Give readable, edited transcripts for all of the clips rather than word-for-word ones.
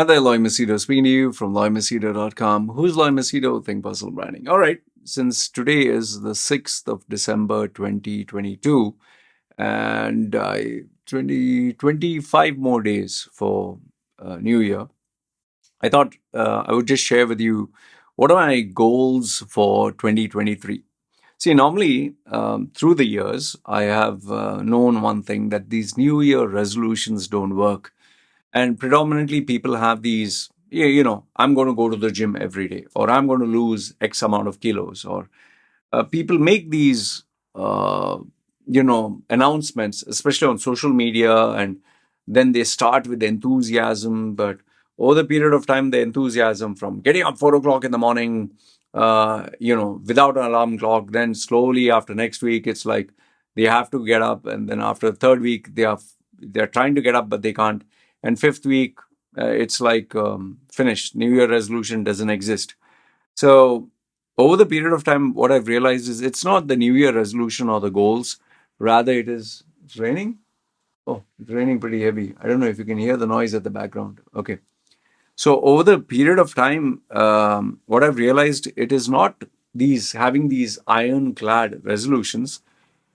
Hi there, Loy Machedo speaking to you from loymachedo.com. Who's Loy Machedo? Think Personal Branding. All right, since today is the 6th of December 2022 and 25 more days for New Year, I thought I would just share with you what are my goals for 2023. See, normally through the years, I have known one thing that these New Year resolutions don't work. And predominantly, people have these, I'm going to go to the gym every day, or I'm going to lose X amount of kilos, or people make these, announcements, especially on social media, and then they start with enthusiasm. But over the period of time, the enthusiasm from getting up 4 o'clock in the morning, without an alarm clock, then slowly after next week, it's like they have to get up, and then after the third week, they're trying to get up, but they can't. And fifth week, it's like finished. New Year resolution doesn't exist. So over the period of time, what I've realized is it's not the New Year resolution or the goals. Rather, it's raining. Oh, it's raining pretty heavy. I don't know if you can hear the noise at the background. Okay. So over the period of time, what I've realized, it is not these having these ironclad resolutions,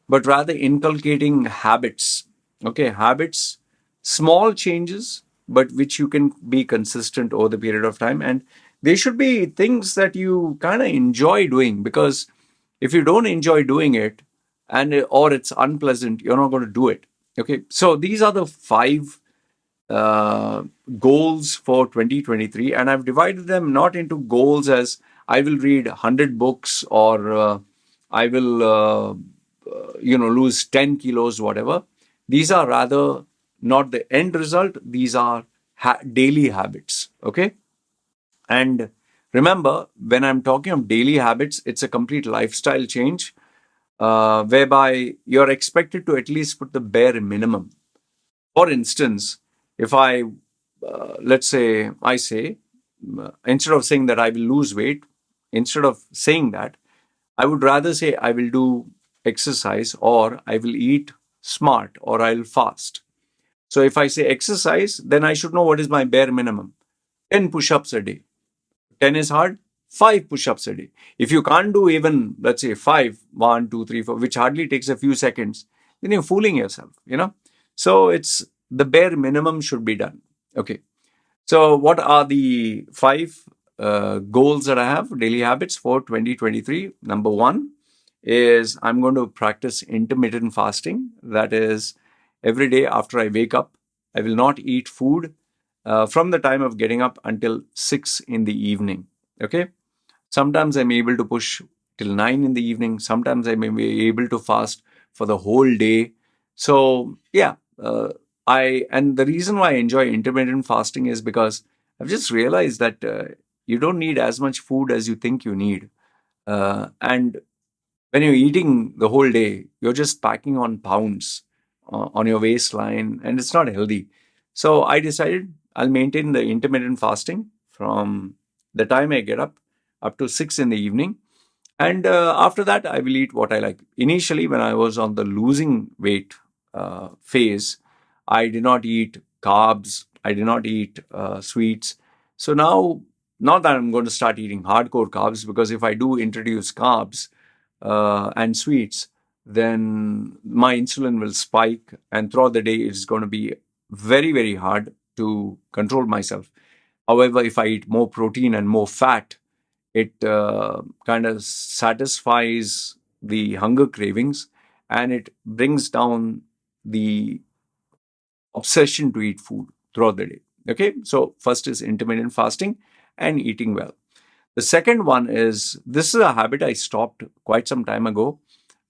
but rather inculcating habits. Okay, habits, small changes, but which you can be consistent over the period of time. And they should be things that you kind of enjoy doing, because if you don't enjoy doing it and or it's unpleasant, you're not going to do it. Okay, so these are the five uh, goals for 2023, and I've divided them not into goals as I will read 100 books or I will lose 10 kilos, whatever. These are rather not the end result. These are daily habits. Okay, and remember, when I'm talking of daily habits, it's a complete lifestyle change, whereby you're expected to at least put the bare minimum. For instance, if let's say, instead of saying that I will lose weight, instead of saying that, I would rather say I will do exercise, or I will eat smart, or I'll fast. So if I say exercise, then I should know what is my bare minimum. 10 push ups a day. 10 is hard, 5 push ups a day. If you can't do even, let's say, 5, 1, 2, 3, 4, which hardly takes a few seconds, then you're fooling yourself. So it's the bare minimum should be done. Okay. So what are the five goals that I have, daily habits for 2023? Number one is I'm going to practice intermittent fasting. That is, every day after I wake up, I will not eat food from the time of getting up until 6 in the evening. Okay. Sometimes I'm able to push till 9 in the evening. Sometimes I may be able to fast for the whole day. So, yeah, and the reason why I enjoy intermittent fasting is because I've just realized that you don't need as much food as you think you need. And when you're eating the whole day, you're just packing on pounds on your waistline, and it's not healthy. So I decided I'll maintain the intermittent fasting from the time I get up to 6 in the evening. And after that, I will eat what I like. Initially, when I was on the losing weight phase, I did not eat carbs. I did not eat sweets. So now, not that I'm going to start eating hardcore carbs, because if I do introduce carbs and sweets, then my insulin will spike, and throughout the day, it's going to be very, very hard to control myself. However, if I eat more protein and more fat, it kind of satisfies the hunger cravings, and it brings down the obsession to eat food throughout the day. Okay, so first is intermittent fasting and eating well. The second one is, this is a habit I stopped quite some time ago.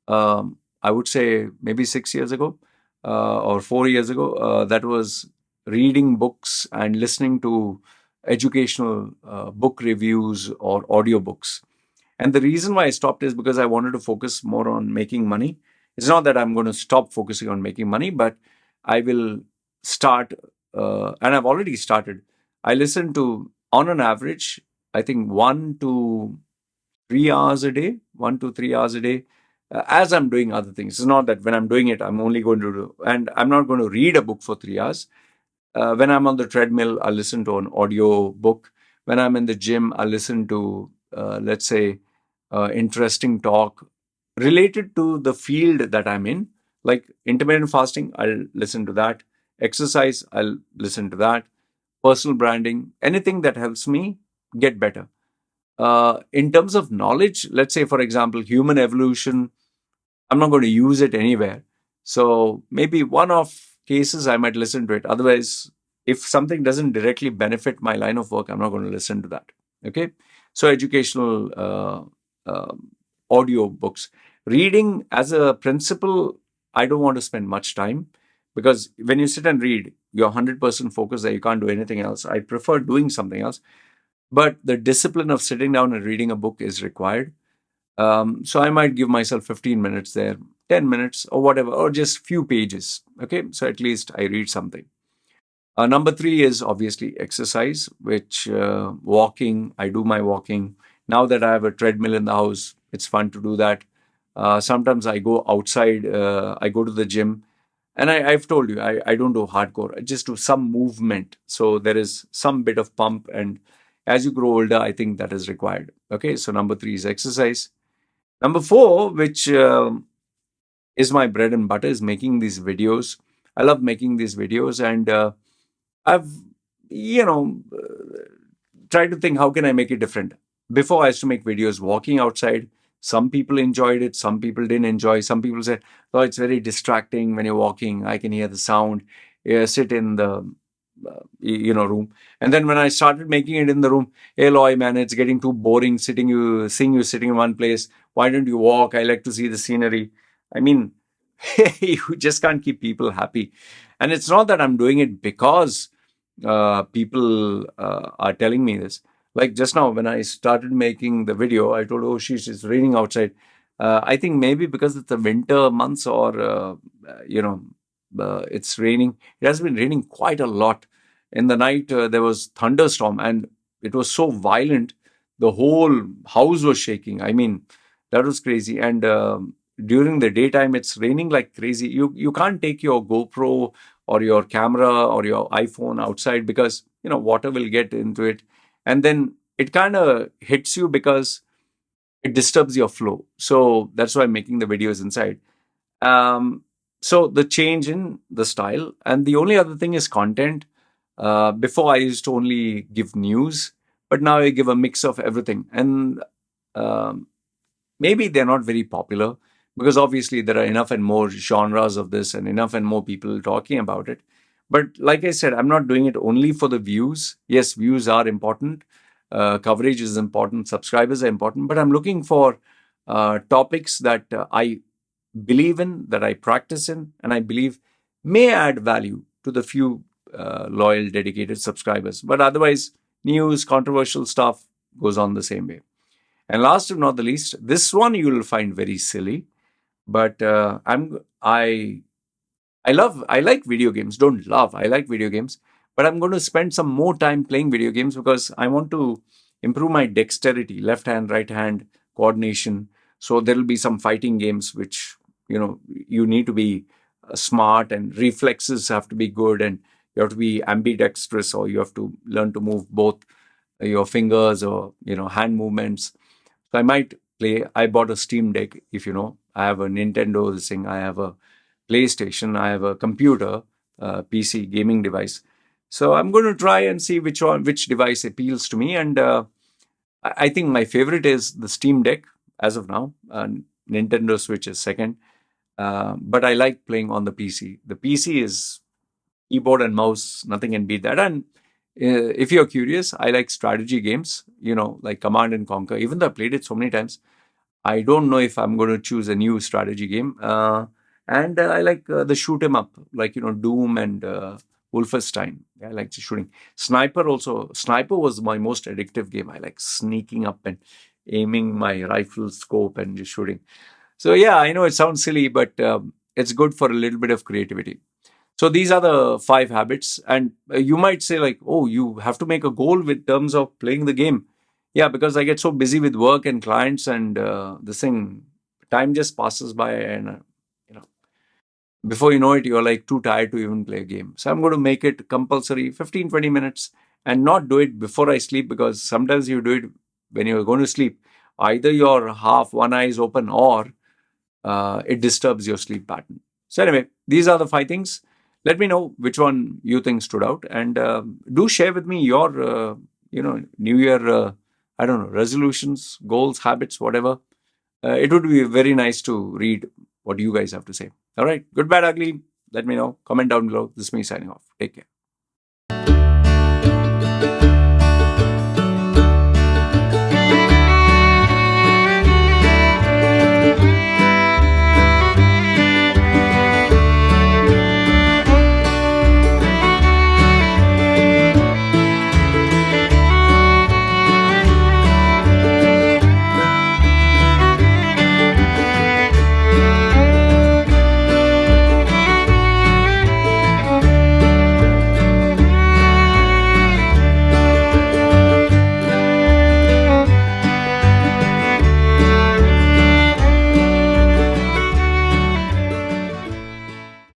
I would say maybe 6 years ago or 4 years ago. That was reading books and listening to educational book reviews or audiobooks. And the reason why I stopped is because I wanted to focus more on making money. It's not that I'm going to stop focusing on making money, but I will start, and I've already started. I listen to, on an average, I think 1 to 3 hours a day, 1 to 3 hours a day, as I'm doing other things. It's not that when I'm doing it, I'm only going to do, and I'm not going to read a book for 3 hours. When I'm on the treadmill, I listen to an audio book. When I'm in the gym, I listen to, let's say, interesting talk related to the field that I'm in. Like intermittent fasting, I'll listen to that. Exercise, I'll listen to that. Personal branding, anything that helps me get better. In terms of knowledge, let's say, for example, human evolution, I'm not going to use it anywhere. So maybe one off cases I might listen to it. Otherwise, if something doesn't directly benefit my line of work, I'm not going to listen to that. Okay. So educational audio books. Reading as a principle, I don't want to spend much time because when you sit and read, you're 100% focused that you can't do anything else. I prefer doing something else. But the discipline of sitting down and reading a book is required. So I might give myself 15 minutes there, 10 minutes or whatever, or just few pages. Okay. So at least I read something. Number three is obviously exercise, which walking. I do my walking. Now that I have a treadmill in the house, it's fun to do that. Sometimes I go outside, I go to the gym. And I've told you, I don't do hardcore. I just do some movement. So there is some bit of pump. And as you grow older, I think that is required. Okay. So number three is exercise. Number four, which is my bread and butter, is making these videos. I love making these videos, and I've, you know, tried to think how can I make it different. Before I used to make videos walking outside. Some people enjoyed it. Some people didn't enjoy. Some people said, "Oh, it's very distracting when you're walking. I can hear the sound. Sit in the room." And then when I started making it in the room, hey Loy, man, it's getting too boring seeing you sitting in one place. Why don't you walk? I like to see the scenery. I mean, you just can't keep people happy. And it's not that I'm doing it because people are telling me this. Like just now, when I started making the video, I told, oh, sheesh, it's raining outside. I think maybe because it's the winter months or, it's raining. It has been raining quite a lot. In the night, there was thunderstorm and it was so violent. The whole house was shaking. I mean, that was crazy. And during the daytime, it's raining like crazy. You can't take your GoPro or your camera or your iPhone outside because, water will get into it. And then it kind of hits you because it disturbs your flow. So that's why I'm making the videos inside. So the change in the style. And the only other thing is content. Before I used to only give news, but now I give a mix of everything. And maybe they're not very popular because obviously there are enough and more genres of this and enough and more people talking about it. But like I said, I'm not doing it only for the views. Yes, views are important. Coverage is important. Subscribers are important. But I'm looking for topics that I believe in, that I practice in, and I believe may add value to the few loyal, dedicated subscribers. But otherwise, news, controversial stuff goes on the same way. And last but not the least, this one you will find very silly, but I like video games. Don't love. I like video games, but I'm going to spend some more time playing video games because I want to improve my dexterity, left hand, right hand coordination. So there will be some fighting games which you need to be smart and reflexes have to be good and you have to be ambidextrous or you have to learn to move both your fingers or hand movements. So I might play. I bought a Steam Deck. If you know, I have a Nintendo this thing. I have a PlayStation. I have a computer, PC gaming device. So I'm going to try and see which device appeals to me. And I think my favorite is the Steam Deck as of now. Nintendo Switch is second. But I like playing on the PC. The PC is keyboard and mouse. Nothing can beat that. And if you're curious, I like strategy games, like Command and Conquer. Even though I played it so many times, I don't know if I'm going to choose a new strategy game. And I like the shoot 'em up, like, Doom and Wolfenstein. I like the shooting. Sniper also. Sniper was my most addictive game. I like sneaking up and aiming my rifle scope and just shooting. So yeah, I know it sounds silly, but it's good for a little bit of creativity. So these are the 5 habits. And you might say like, oh, you have to make a goal with terms of playing the game. Yeah, because I get so busy with work and clients and this thing, time just passes by and, before you know it, you're like too tired to even play a game. So I'm going to make it compulsory 15, 20 minutes and not do it before I sleep, because sometimes you do it when you're going to sleep. Either your half one eye is open, or it disturbs your sleep pattern. So anyway, these are the 5 things. Let me know which one you think stood out, and do share with me your, New Year, I don't know, resolutions, goals, habits, whatever. It would be very nice to read what you guys have to say. All right, good, bad, ugly. Let me know. Comment down below. This is me signing off. Take care.